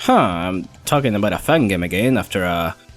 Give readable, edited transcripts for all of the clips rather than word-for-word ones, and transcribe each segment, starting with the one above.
I'm talking about a fangame again after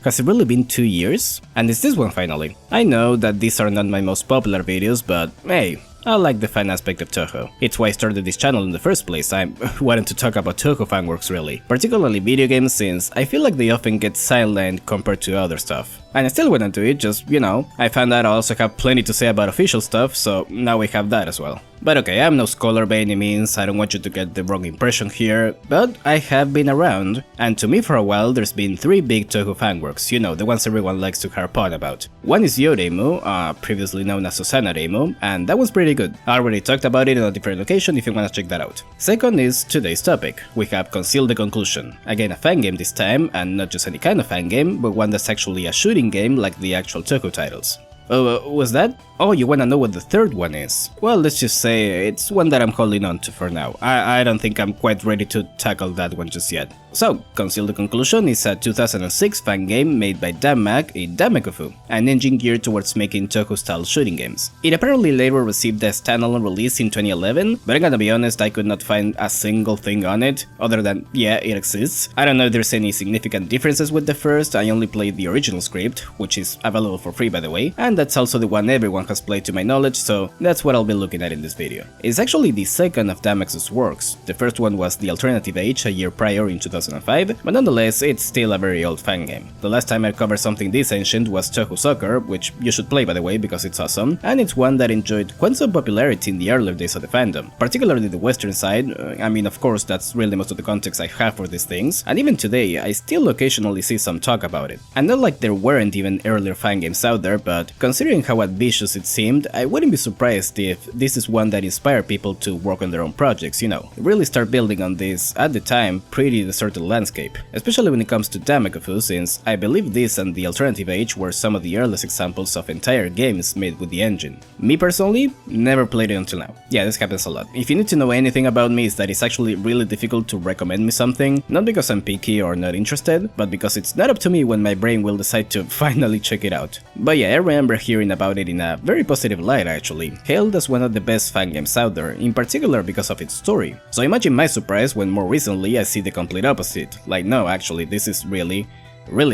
Has it really been 2 years? And it's this one finally. I know that these are not my most popular videos, but hey, I like the fan aspect of Touhou. It's why I started this channel in the first place. I wanted to talk about Touhou fanworks really, particularly video games, since I feel like they often get silent compared to other stuff. And I still went into it, just, you know, I found out I also have plenty to say about official stuff, so now we have that as well. But okay, I'm no scholar by any means, I don't want you to get the wrong impression here, but I have been around, and to me for a while there's been 3 big Touhou fanworks, you know, the ones everyone likes to harp on about. One is Yoremu, previously known as Susanaremu, and that was pretty good. I already talked about it on a different location if you wanna check that out. Second is today's topic. We have Conceal the Conclusion. Again, a fangame this time, and not just any kind of fangame, but one that's actually a shooting game like the actual Touhou titles. Oh, was that? Oh, you wanna know what the third one is? Well, let's just say it's one that I'm holding on to for now. I don't think I'm quite ready to tackle that one just yet. So, Conceal the Conclusion is a 2006 fangame made by Damag in Damekofu, an engine geared towards making Touhou-style shooting games. It apparently later received a standalone release in 2011, but I'm gonna be honest, I could not find a single thing on it, other than, yeah, it exists. I don't know if there's any significant differences with the first, I only played the original script, which is available for free by the way, and that's also the one everyone has played to my knowledge, so that's what I'll be looking at in this video. It's actually the second of Damex's works. The first one was The Alternative Age a year prior in 2005, but nonetheless it's still a very old fangame. The last time I covered something this ancient was Touhou Soccer, which you should play by the way because it's awesome, and it's one that enjoyed quite some popularity in the earlier days of the fandom, particularly the western side. I mean, of course that's really most of the context I have for these things, and even today I still occasionally see some talk about it. And not like there weren't even earlier fangames out there, but considering how ambitious it seemed, I wouldn't be surprised if this is one that inspired people to work on their own projects, you know, really start building on this, at the time, pretty deserted landscape, especially when it comes to Damekofu, since I believe this and The Alternative Age were some of the earliest examples of entire games made with the engine. Me personally, never played it until now. Yeah, this happens a lot. If you need to know anything about me, it's that it's actually really difficult to recommend me something, not because I'm picky or not interested, but because it's not up to me when my brain will decide to finally check it out. But yeah, I remember hearing about it in a very positive light actually, hailed as one of the best fangames out there, in particular because of its story. So imagine my surprise when more recently I see the complete opposite, like no, actually this is really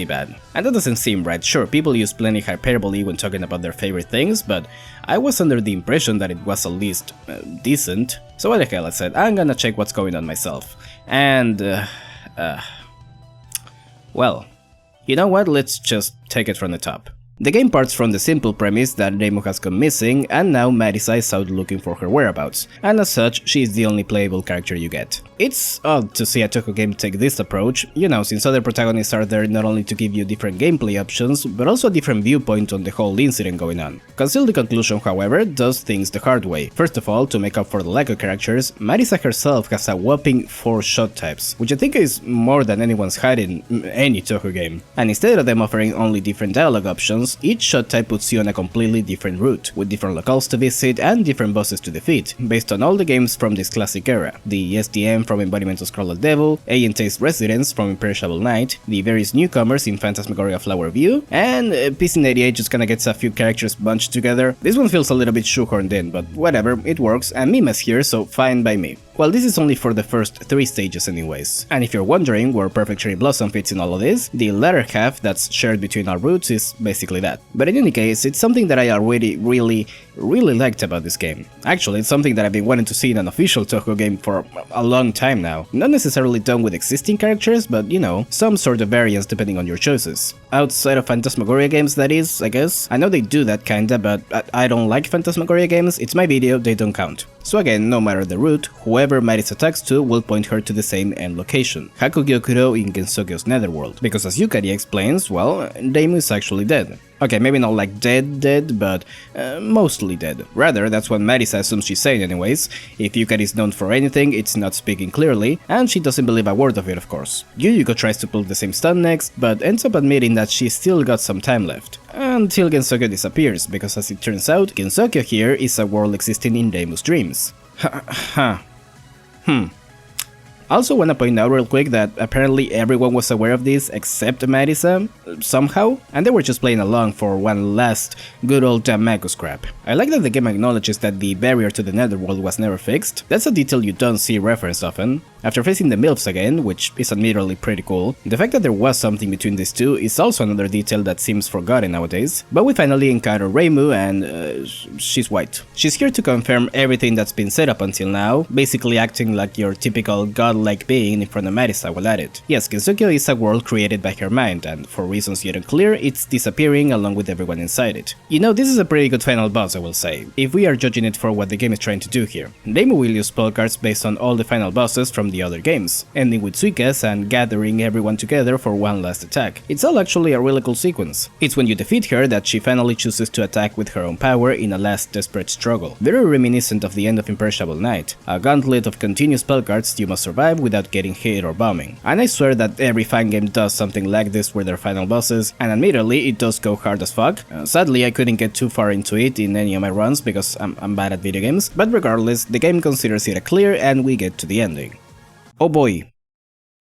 bad. And that doesn't seem right. Sure, people use plenty hyperbole when talking about their favorite things, but I was under the impression that it was at least decent. So what the hell, I said, I'm gonna check what's going on myself. And well, you know what, let's just take it from the top. The game parts from the simple premise that Reimu has gone missing, and now Marisa is out looking for her whereabouts, and as such, she is the only playable character you get. It's odd to see a Touhou game take this approach, you know, since other protagonists are there not only to give you different gameplay options, but also a different viewpoint on the whole incident going on. Conceal the Conclusion, however, does things the hard way. First of all, to make up for the lack of characters, Marisa herself has a whopping 4 shot types, which I think is more than anyone's had in any Touhou game. And instead of them offering only different dialogue options, each shot type puts you on a completely different route, with different locales to visit and different bosses to defeat, based on all the games from this classic era. The SDM from Embodiment of Scarlet Devil, Ayente's Residence from Imperishable Night, the various newcomers in Phantasmagoria Flower View, and PC98 just kinda gets a few characters bunched together. This one feels a little bit shoehorned in, but whatever, it works, and Mima's here, so fine by me. Well, this is only for the first 3 stages anyways, and if you're wondering where Perfect Cherry Blossom fits in all of this, the latter half that's shared between our routes is basically that. But in any case, it's something that I already really liked about this game. Actually, it's something that I've been wanting to see in an official Touhou game for a long time now. Not necessarily done with existing characters, but you know, some sort of variance depending on your choices. Outside of Phantasmagoria games, that is, I guess. I know they do that kinda, but I don't like Phantasmagoria games, it's my video, they don't count. So again, no matter the route, whoever Marisa attacks to will point her to the same end location, Hakugyokuro in Gensokyo's netherworld, because as Yukari explains, well, Reimu is actually dead. Okay, maybe not like dead, but mostly dead. Rather, that's what Marisa assumes she's saying anyways. If Yukari is known for anything, it's not speaking clearly, and she doesn't believe a word of it, of course. Yuyuko tries to pull the same stunt next, but ends up admitting that she's still got some time left. Until Gensokyo disappears, because as it turns out, Gensokyo here is a world existing in Reimu's dreams. Also wanna point out real quick that apparently everyone was aware of this except Marisa, somehow, and they were just playing along for one last good old Tamako scrap. I like that the game acknowledges that the barrier to the netherworld was never fixed. That's a detail you don't see referenced often. After facing the MILFs again, which is admittedly pretty cool, the fact that there was something between these two is also another detail that seems forgotten nowadays, but we finally encounter Reimu and she's white. She's here to confirm everything that's been set up until now, basically acting like your typical godlike being in front of Marisa while at it. Yes, Gensokyo is a world created by her mind, and for reasons yet unclear, it's disappearing along with everyone inside it. You know, this is a pretty good final boss, I will say, if we are judging it for what the game is trying to do here. Reimu will use spell cards based on all the final bosses from the other games, ending with Suika's and gathering everyone together for one last attack. It's all actually a really cool sequence. It's when you defeat her that she finally chooses to attack with her own power in a last desperate struggle. Very reminiscent of the end of Imperishable Night, a gauntlet of continuous spell cards you must survive without getting hit or bombing. And I swear that every fangame does something like this with their final bosses, and admittedly it does go hard as fuck. Sadly I couldn't get too far into it in any of my runs because I'm bad at video games, but regardless, the game considers it a clear and we get to the ending. Oh boy.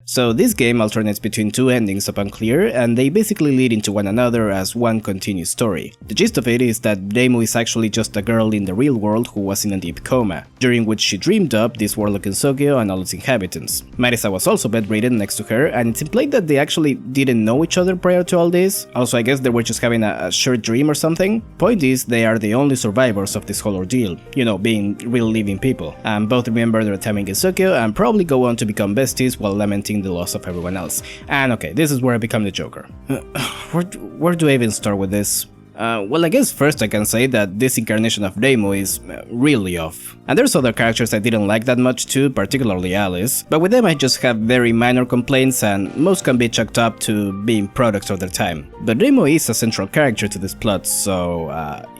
So this game alternates between two endings upon clear, and they basically lead into one another as one continuous story. The gist of it is that Reimu is actually just a girl in the real world who was in a deep coma, during which she dreamed up this world of Gensokyo and all its inhabitants. Marisa was also bedridden next to her, and it's implied that they actually didn't know each other prior to all this, also I guess they were just having a shared dream or something. Point is, they are the only survivors of this whole ordeal, you know, being real living people, and both remember their time in Gensokyo and probably go on to become besties while lamenting the loss of everyone else. And okay, this is where I become the Joker. Where do I even start with this? Well, I guess first I can say that this incarnation of Reimu is really off. And there's other characters I didn't like that much too, particularly Alice, but with them I just have very minor complaints and most can be chalked up to being products of their time. But Reimu is a central character to this plot, so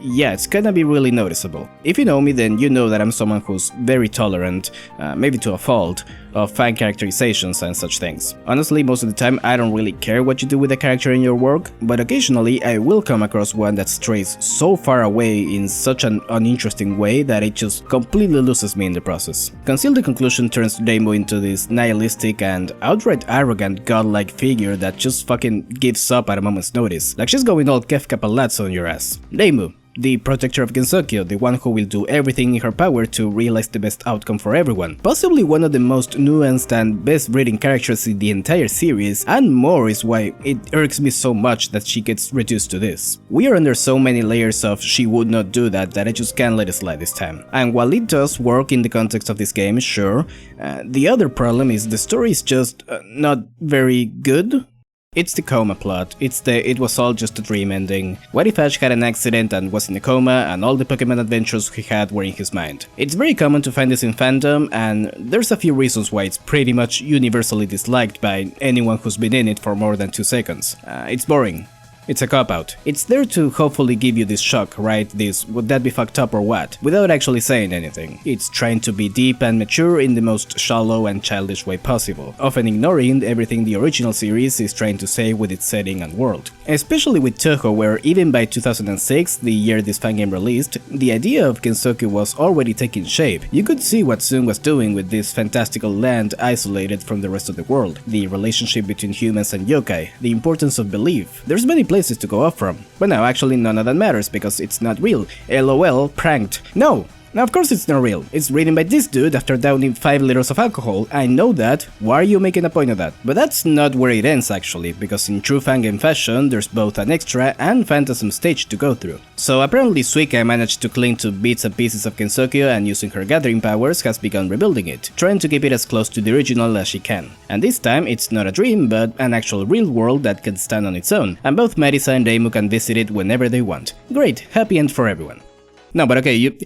yeah, it's gonna be really noticeable. If you know me, then you know that I'm someone who's very tolerant, maybe to a fault, of fan characterizations and such things. Honestly, most of the time I don't really care what you do with a character in your work, but occasionally I will come across one that strays so far away in such an uninteresting way that it just completely loses me in the process. Conceal the Conclusion turns Reimu into this nihilistic and outright arrogant godlike figure that just fucking gives up at a moment's notice, like she's going all Kefka Palazzo on your ass. Reimu, the protector of Gensokyo, the one who will do everything in her power to realize the best outcome for everyone. Possibly one of the most nuanced and best written characters in the entire series, and more is why it irks me so much that she gets reduced to this. We are under so many layers of she would not do that I just can't let it slide this time. And while it does work in the context of this game, sure, the other problem is the story is just not very good. It's the coma plot, it was all just a dream ending. What if Ash had an accident and was in a coma and all the Pokemon adventures he had were in his mind? It's very common to find this in fandom, and there's a few reasons why it's pretty much universally disliked by anyone who's been in it for more than 2 seconds. It's boring. It's a cop-out. It's there to hopefully give you this shock, right? This would that be fucked up or what? Without actually saying anything. It's trying to be deep and mature in the most shallow and childish way possible, often ignoring everything the original series is trying to say with its setting and world. Especially with Touhou, where even by 2006, the year this fangame released, the idea of Gensokyo was already taking shape. You could see what Sun was doing with this fantastical land isolated from the rest of the world, the relationship between humans and yokai, the importance of belief. There's many places to go off from. But now actually none of that matters because it's not real. LOL, pranked. No! Now of course it's not real. It's written by this dude after downing 5 liters of alcohol. I know that. Why are you making a point of that? But that's not where it ends actually, because in true fangame fashion there's both an extra and Phantasm stage to go through. So apparently Suika managed to cling to bits and pieces of Gensokyo and using her gathering powers has begun rebuilding it, trying to keep it as close to the original as she can. And this time it's not a dream but an actual real world that can stand on its own, and both Marisa and Reimu can visit it whenever they want. Great, happy end for everyone. No, but okay,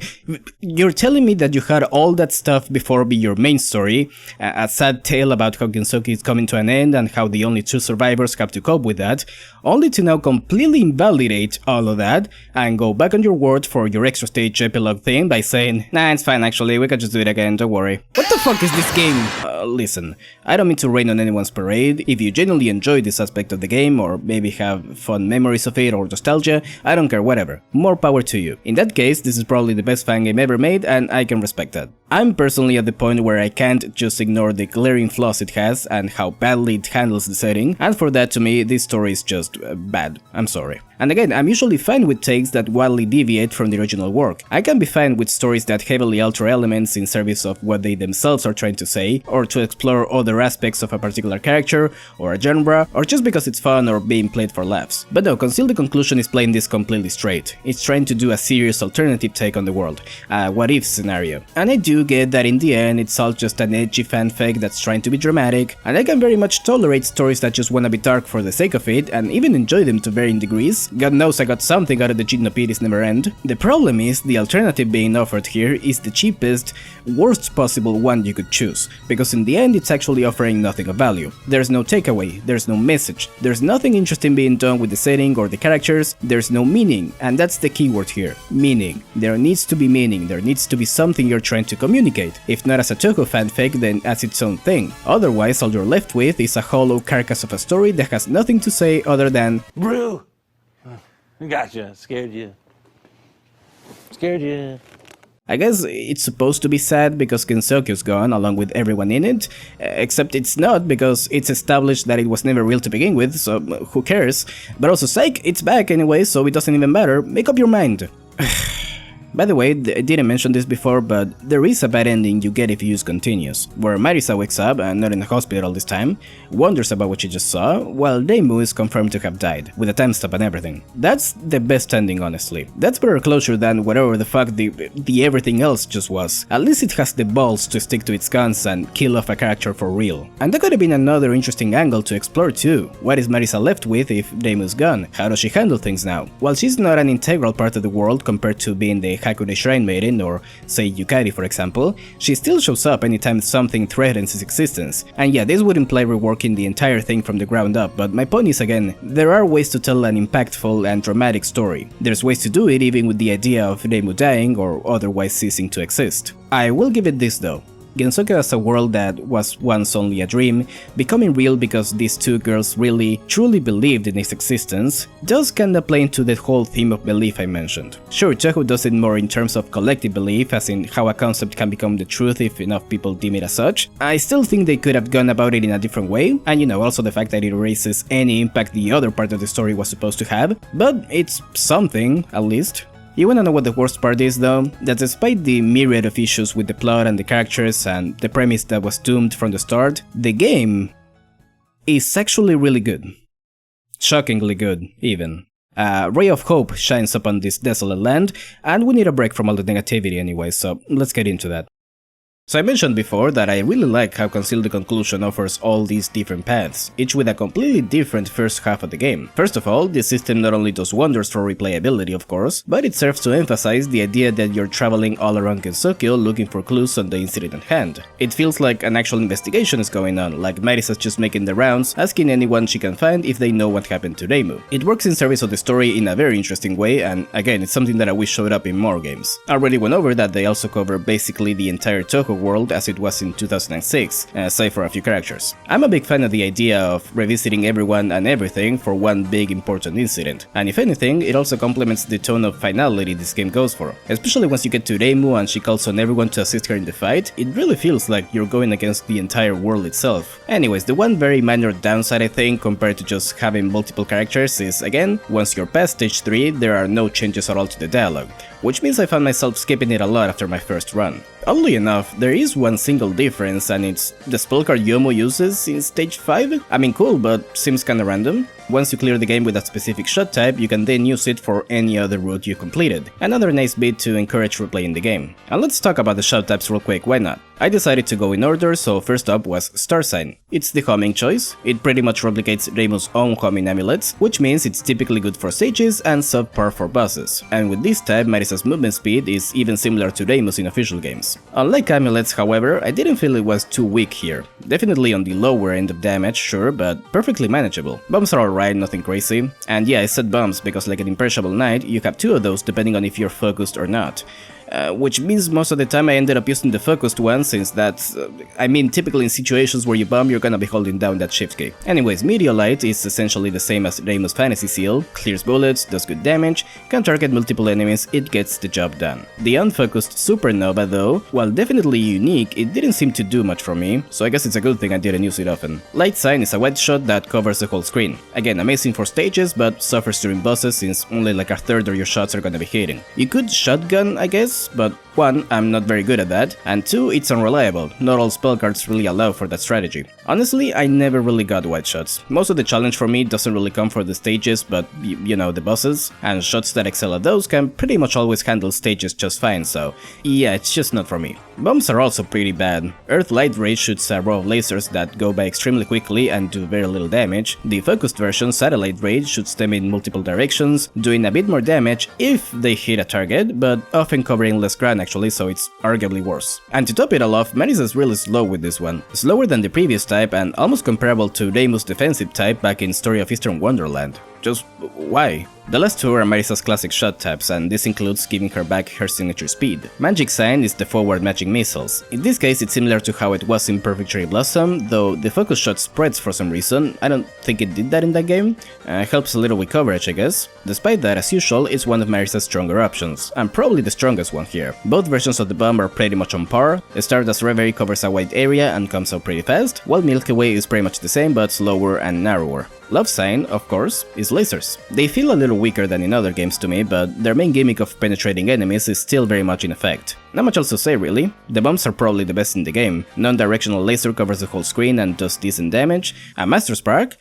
you're telling me that you had all that stuff before be your main story, a sad tale about how Gensokyo is coming to an end and how the only 2 survivors have to cope with that, only to now completely invalidate all of that and go back on your word for your extra stage epilogue thing by saying, nah, it's fine actually, we can just do it again, don't worry. What the fuck is this game? Listen, I don't mean to rain on anyone's parade. If you genuinely enjoy this aspect of the game or maybe have fond memories of it or nostalgia, I don't care, whatever. More power to you. In that case, this is probably the best fangame ever made and I can respect that. I'm personally at the point where I can't just ignore the glaring flaws it has and how badly it handles the setting, and for that to me this story is just bad. I'm sorry. And again, I'm usually fine with takes that wildly deviate from the original work. I can be fine with stories that heavily alter elements in service of what they themselves are trying to say, or to explore other aspects of a particular character, or a genre, or just because it's fun or being played for laughs. But no, Conceal the Conclusion is playing this completely straight. It's trying to do a serious alternative take on the world, a what-if scenario. And I do get that in the end it's all just an edgy fanfic that's trying to be dramatic, and I can very much tolerate stories that just wanna be dark for the sake of it, and even enjoy them to varying degrees. God knows I got something out of the Gymnopedes never end. The problem is, the alternative being offered here is the cheapest, worst possible one you could choose, because in the end it's actually offering nothing of value. There's no takeaway, there's no message, there's nothing interesting being done with the setting or the characters, there's no meaning, and that's the key word here, meaning. There needs to be meaning, there needs to be something you're trying to communicate, if not as a Touhou fanfic then as its own thing. Otherwise all you're left with is a hollow carcass of a story that has nothing to say other than Brew! Gotcha, scared you. Scared you. I guess it's supposed to be sad because Gensokyo's gone along with everyone in it, except it's not because it's established that it was never real to begin with, so who cares? But also, psych, it's back anyway, so it doesn't even matter, make up your mind. By the way, I didn't mention this before, but there is a bad ending you get if you use continuous, where Marisa wakes up, and not in the hospital this time, wonders about what she just saw, while Reimu is confirmed to have died, with a timestamp and everything. That's the best ending, honestly. That's better closure than whatever the fuck the everything else just was. At least it has the balls to stick to its guns and kill off a character for real. And that could have been another interesting angle to explore too. What is Marisa left with if Reimu's gone? How does she handle things now? While she's not an integral part of the world compared to being the Hakure Shrine Maiden or, say, Yukari for example, she still shows up anytime something threatens its existence. And yeah, this would imply reworking the entire thing from the ground up, but my point is again, there are ways to tell an impactful and dramatic story. There's ways to do it even with the idea of Reimu dying or otherwise ceasing to exist. I will give it this though. Gensokyo as a world that was once only a dream, becoming real because these two girls really, truly believed in its existence, does kinda play into the whole theme of belief I mentioned. Sure, Touhou does it more in terms of collective belief, as in how a concept can become the truth if enough people deem it as such. I still think they could have gone about it in a different way, and you know, also the fact that it erases any impact the other part of the story was supposed to have, but it's something, at least. You wanna know what the worst part is though? That despite the myriad of issues with the plot and the characters and the premise that was doomed from the start, the game is actually really good. Shockingly good, even. A ray of hope shines upon this desolate land, and we need a break from all the negativity anyway, so let's get into that. So I mentioned before that I really like how Conceal the Conclusion offers all these different paths, each with a completely different first half of the game. First of all, this system not only does wonders for replayability of course, but it serves to emphasize the idea that you're traveling all around Gensokyo looking for clues on the incident at hand. It feels like an actual investigation is going on, like Marisa's just making the rounds, asking anyone she can find if they know what happened to Reimu. It works in service of the story in a very interesting way, and again, it's something that I wish showed up in more games. I already went over that they also cover basically the entire Touhou world as it was in 2006, save for a few characters. I'm a big fan of the idea of revisiting everyone and everything for one big important incident, and if anything, it also complements the tone of finality this game goes for. Especially once you get to Reimu and she calls on everyone to assist her in the fight, it really feels like you're going against the entire world itself. Anyways, the one very minor downside I think compared to just having multiple characters is, again, once you're past stage 3, there are no changes at all to the dialogue, which means I found myself skipping it a lot after my first run. Oddly enough, there is one single difference, and it's the spell card Yomo uses in stage 5. I mean, cool, but seems kinda random. Once you clear the game with a specific shot type, you can then use it for any other route you completed. Another nice bit to encourage replaying the game. And let's talk about the shot types real quick, why not? I decided to go in order, so first up was Star Sign. It's the homing choice. It pretty much replicates Reimu's own homing amulets, which means it's typically good for stages and subpar for bosses. And with this type, Marisa's movement speed is even similar to Reimu's in official games. Unlike amulets, however, I didn't feel it was too weak here. Definitely on the lower end of damage, sure, but perfectly manageable. Bombs are alright, nothing crazy. And yeah, I said bombs because like an imperishable knight, you have 2 of those depending on if you're focused or not. which means most of the time I ended up using the focused one, since that's, typically in situations where you bomb, you're gonna be holding down that shift key. Anyways, Meteorite is essentially the same as Ramus Fantasy Seal, clears bullets, does good damage, can target multiple enemies, it gets the job done. The unfocused Supernova though, while definitely unique, it didn't seem to do much for me, so I guess it's a good thing I didn't use it often. Light Sign is a white shot that covers the whole screen. Again, amazing for stages, but suffers during bosses since only like a third of your shots are gonna be hitting. You could shotgun, I guess, but 1, I'm not very good at that, and 2, it's unreliable, not all spell cards really allow for that strategy. Honestly, I never really got white shots. Most of the challenge for me doesn't really come for the stages, but you know, the bosses, and shots that excel at those can pretty much always handle stages just fine, so yeah, it's just not for me. Bombs are also pretty bad. Earth Light Ray shoots a row of lasers that go by extremely quickly and do very little damage. The focused version, Satellite Ray, shoots them in multiple directions, doing a bit more damage if they hit a target, but often covering less ground actually, so it's arguably worse. And to top it all off, Marisa's really slow with this one. Slower than the previous type and almost comparable to Reimu's defensive type back in Story of Eastern Wonderland. Just why? The last two are Marisa's classic shot taps, and this includes giving her back her signature speed. Magic Sign is the forward matching missiles. In this case it's similar to how it was in Perfect Cherry Blossom, though the focus shot spreads for some reason. I don't think it did that in that game. Helps a little with coverage, I guess. Despite that, as usual, it's one of Marisa's stronger options, and probably the strongest one here. Both versions of the bomb are pretty much on par. Stardust Reverie covers a wide area and comes out pretty fast, while Milky Way is pretty much the same but slower and narrower. Love Sign, of course, is lasers. They feel a little weaker than in other games to me, but their main gimmick of penetrating enemies is still very much in effect. Not much else to say really. The bombs are probably the best in the game. Non-directional laser covers the whole screen and does decent damage. A Master Spark?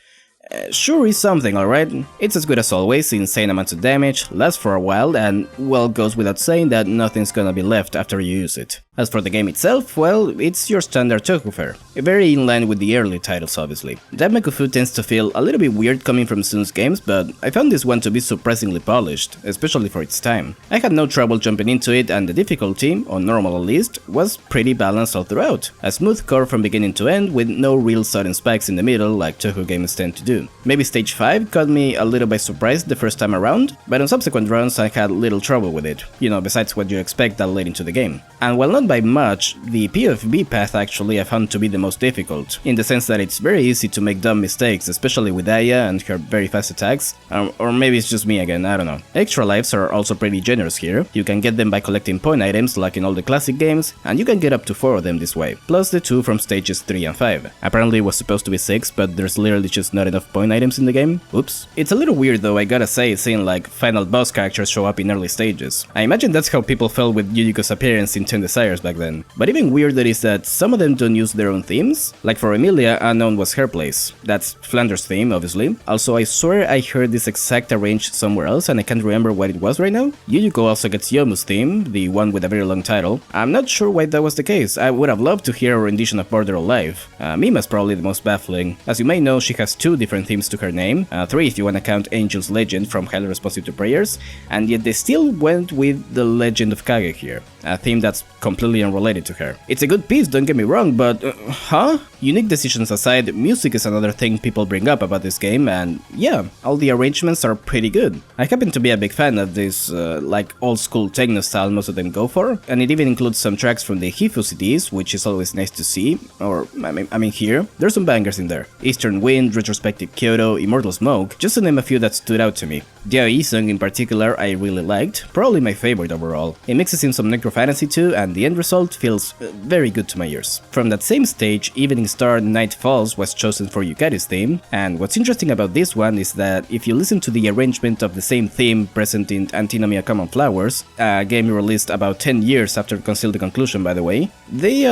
Sure is something, alright. It's as good as always, insane amounts of damage, lasts for a while, and well, goes without saying that nothing's gonna be left after you use it. As for the game itself, well, it's your standard Touhou fare, very in line with the early titles obviously. Danmaku tends to feel a little bit weird coming from Sun's games, but I found this one to be surprisingly polished, especially for its time. I had no trouble jumping into it, and the difficulty, on normal at least, was pretty balanced all throughout. A smooth core from beginning to end, with no real sudden spikes in the middle like Touhou games tend to do. Maybe stage 5 caught me a little by surprise the first time around, but on subsequent runs I had little trouble with it, you know, besides what you expect that late into the game. And while not by much, the PFB path actually I found to be the most difficult, in the sense that it's very easy to make dumb mistakes, especially with Aya and her very fast attacks, or maybe it's just me again, I don't know. Extra lives are also pretty generous here. You can get them by collecting point items like in all the classic games, and you can get up to 4 of them this way, plus the 2 from stages 3 and 5. Apparently it was supposed to be 6, but there's literally just not enough point items in the game. Oops. It's a little weird though, I gotta say, seeing like final boss characters show up in early stages. I imagine that's how people felt with Yuyuko's appearance in 10 Desires back then. But even weirder is that some of them don't use their own themes. Like for Emilia, Unknown was her place. That's Flanders' theme, obviously. Also, I swear I heard this exact arranged somewhere else and I can't remember what it was right now. Yuyuko also gets Yomu's theme, the one with a very long title. I'm not sure why that was the case. I would have loved to hear a rendition of Border Alive. Mima's probably the most baffling. As you may know, she has 2 different themes to her name, 3 if you wanna count Angel's Legend from Highly Responsive to Prayers, and yet they still went with the Legend of Kage here, a theme that's completely unrelated to her. It's a good piece, don't get me wrong, but huh? Unique decisions aside, music is another thing people bring up about this game, and yeah, all the arrangements are pretty good. I happen to be a big fan of this, like old school techno style most of them go for, and it even includes some tracks from the Hifu CDs, which is always nice to see, or I mean here, there's some bangers in there. Eastern Wind, Retrospective Kyoto, Immortal Smoke, just to name a few that stood out to me. The AOE song in particular I really liked, probably my favorite overall. It mixes in some Necro Fantasy too, and the end result feels very good to my ears. From that same stage, Evening Star Night Falls was chosen for Yukari's theme, and what's interesting about this one is that if you listen to the arrangement of the same theme present in Antinomia Common Flowers, a game released about 10 years after Conceal the Conclusion by the way, they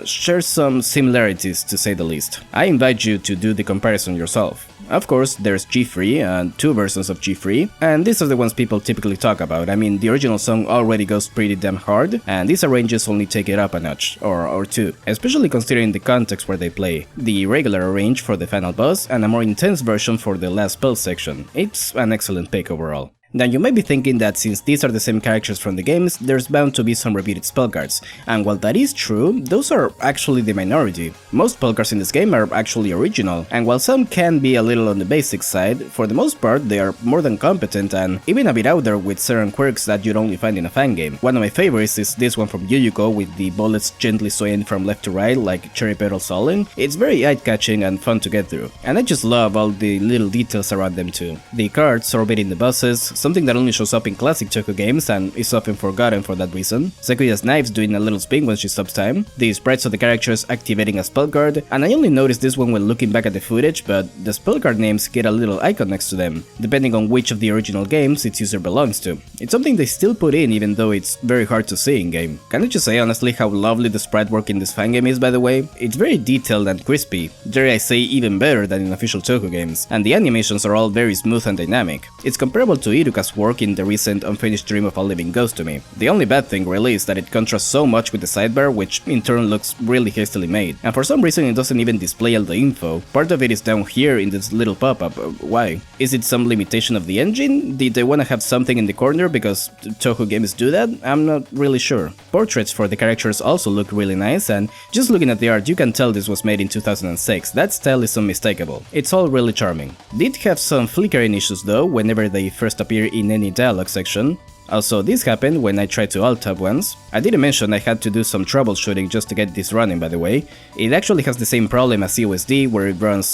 share some similarities to say the least. I invite you to do the comparison yourself. Of course, there's G-Free and 2 versions of G-Free, and these are the ones people typically talk about. I mean, the original song already goes pretty damn hard, and these arranges only take it up a notch, or 2, especially considering the context where they play. The regular arrange for the final boss, and a more intense version for the last spell section. It's an excellent pick overall. Now you might be thinking that since these are the same characters from the games, there's bound to be some repeated spell cards, and while that is true, those are actually the minority. Most spell cards in this game are actually original, and while some can be a little on the basic side, for the most part they are more than competent and even a bit out there with certain quirks that you'd only find in a fan game. One of my favorites is this one from Yu-Gi-Oh! With the bullets gently swaying from left to right like cherry petals falling. It's very eye-catching and fun to get through, and I just love all the little details around them too. The cards orbiting the bosses, something that only shows up in classic Touhou games and is often forgotten for that reason. Sakuya's knives doing a little spin when she stops time, the sprites of the characters activating a spell card, and I only noticed this one when looking back at the footage, but the spell card names get a little icon next to them, depending on which of the original games its user belongs to. It's something they still put in even though it's very hard to see in-game. Can I just say honestly how lovely the sprite work in this fan game is, by the way? It's very detailed and crispy, dare I say even better than in official Touhou games, and the animations are all very smooth and dynamic. It's comparable to Iruka's work in the recent Unfinished Dream of a Living Ghost to me. The only bad thing really is that it contrasts so much with the sidebar, which in turn looks really hastily made, and for some reason it doesn't even display all the info. Part of it is down here in this little pop-up. Why? Is it some limitation of the engine? Did they want to have something in the corner because Touhou games do that? I'm not really sure. Portraits for the characters also look really nice, and just looking at the art you can tell this was made in 2006. That style is unmistakable. It's all really charming. Did have some flickering issues though whenever they first appear in any dialogue section. Also, this happened when I tried to alt-tab once. I didn't mention I had to do some troubleshooting just to get this running, by the way. It actually has the same problem as COSD, where it runs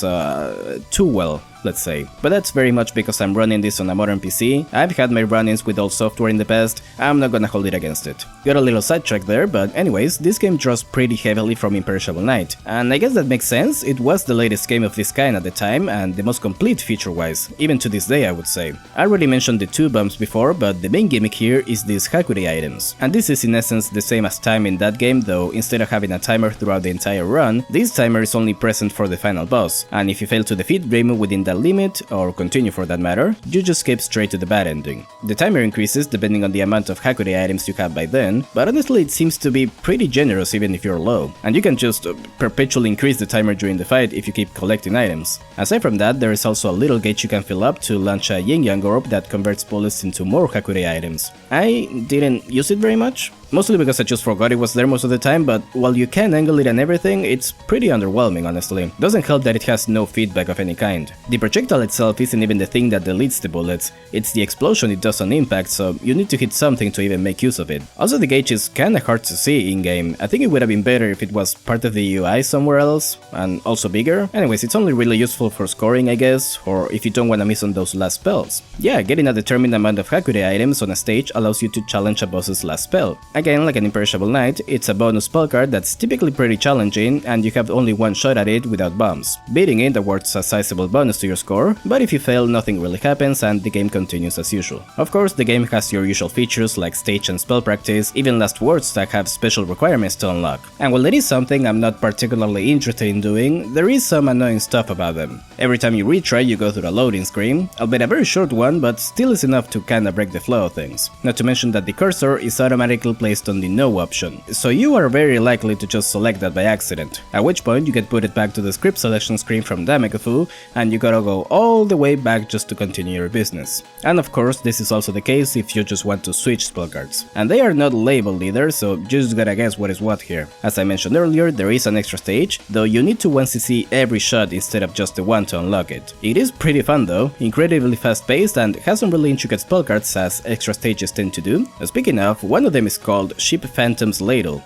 too well, let's say. But that's very much because I'm running this on a modern PC. I've had my run-ins with old software in the past, I'm not gonna hold it against it. Got a little sidetracked there, but anyways, this game draws pretty heavily from Imperishable Night. And I guess that makes sense, it was the latest game of this kind at the time, and the most complete feature-wise, even to this day I would say. I already mentioned the two bumps before, but the main gimmick here is these Hakure items. And this is in essence the same as time in that game, though instead of having a timer throughout the entire run, this timer is only present for the final boss, and if you fail to defeat Reimu within that limit, or continue for that matter, you just skip straight to the bad ending. The timer increases depending on the amount of Hakure items you have by then, but honestly it seems to be pretty generous even if you're low, and you can just perpetually increase the timer during the fight if you keep collecting items. Aside from that, there is also a little gauge you can fill up to launch a yin-yang orb that converts bullets into more Hakure items. I didn't use it very much, mostly because I just forgot it was there most of the time, but while you can angle it and everything, it's pretty underwhelming honestly. Doesn't help that it has no feedback of any kind. The projectile itself isn't even the thing that deletes the bullets, it's the explosion it does on impact, so you need to hit something to even make use of it. Also the gauge is kinda hard to see in-game. I think it would have been better if it was part of the UI somewhere else, and also bigger. Anyways, it's only really useful for scoring I guess, or if you don't wanna miss on those last spells. Yeah, getting a determined amount of Hakure items on a stage allows you to challenge a boss's last spell. Again, like an Imperishable Night, it's a bonus spell card that's typically pretty challenging and you have only one shot at it without bombs. Beating it awards a sizable bonus to your score, but if you fail nothing really happens and the game continues as usual. Of course, the game has your usual features like stage and spell practice, even last words that have special requirements to unlock. And while that is something I'm not particularly interested in doing, there is some annoying stuff about them. Every time you retry you go through a loading screen, albeit a very short one, but still is enough to kinda break the flow of things. Not to mention that the cursor is automatically placed on the no option, so you are very likely to just select that by accident, at which point you get put back to the script selection screen from Damekofu, and you gotta go all the way back just to continue your business. And of course, this is also the case if you just want to switch spell cards. And they are not labeled either, so you just gotta guess what is what here. As I mentioned earlier, there is an extra stage, though you need to 1cc every shot instead of just the one to unlock it. It is pretty fun though, incredibly fast paced and has some really intricate spell cards as extra stages tend to do. Speaking of, one of them is called Ship Phantom's Ladle.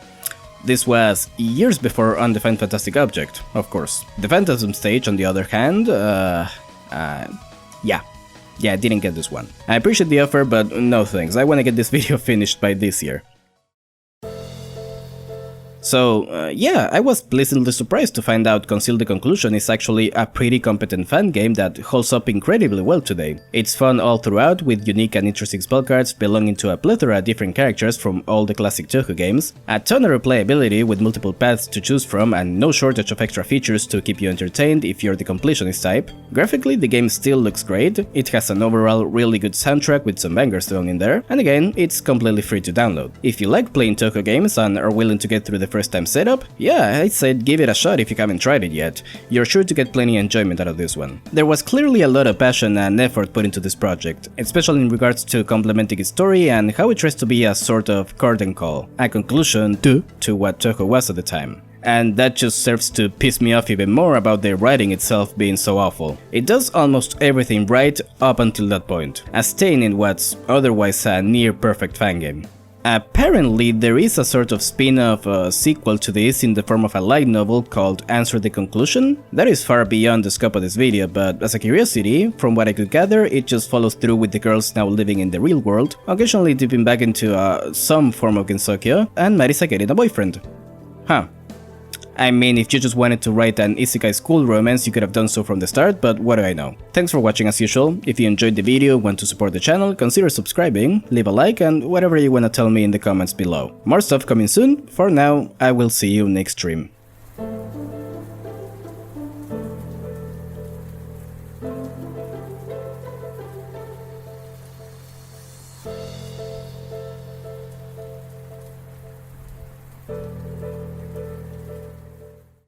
This was years before Undefined Fantastic Object, of course. The Phantasm stage, on the other hand, yeah, I didn't get this one. I appreciate the offer, but no thanks, I wanna get this video finished by this year. So, yeah, I was pleasantly surprised to find out Conceal the Conclusion is actually a pretty competent fan game that holds up incredibly well today. It's fun all throughout, with unique and interesting spell cards belonging to a plethora of different characters from all the classic Touhou games, a ton of replayability with multiple paths to choose from and no shortage of extra features to keep you entertained if you're the completionist type. Graphically, the game still looks great, it has an overall really good soundtrack with some bangers thrown in there, and again, it's completely free to download. If you like playing Touhou games and are willing to get through the first time setup? Yeah, I said give it a shot if you haven't tried it yet. You're sure to get plenty of enjoyment out of this one. There was clearly a lot of passion and effort put into this project, especially in regards to complementing its story and how it tries to be a sort of curtain call, a conclusion to what Touhou was at the time. And that just serves to piss me off even more about the writing itself being so awful. It does almost everything right up until that point, as staying in what's otherwise a near perfect fangame. Apparently there is a sort of spin-off sequel to this in the form of a light novel called Answer the Conclusion. That is far beyond the scope of this video, but as a curiosity, from what I could gather, it just follows through with the girls now living in the real world, occasionally dipping back into some form of Gensokyo, and Marisa getting a boyfriend. Huh. I mean, if you just wanted to write an isekai school romance, you could have done so from the start, but what do I know. Thanks for watching as usual. If you enjoyed the video, want to support the channel, consider subscribing, leave a like, and whatever you wanna tell me in the comments below. More stuff coming soon. For now, I will see you next stream.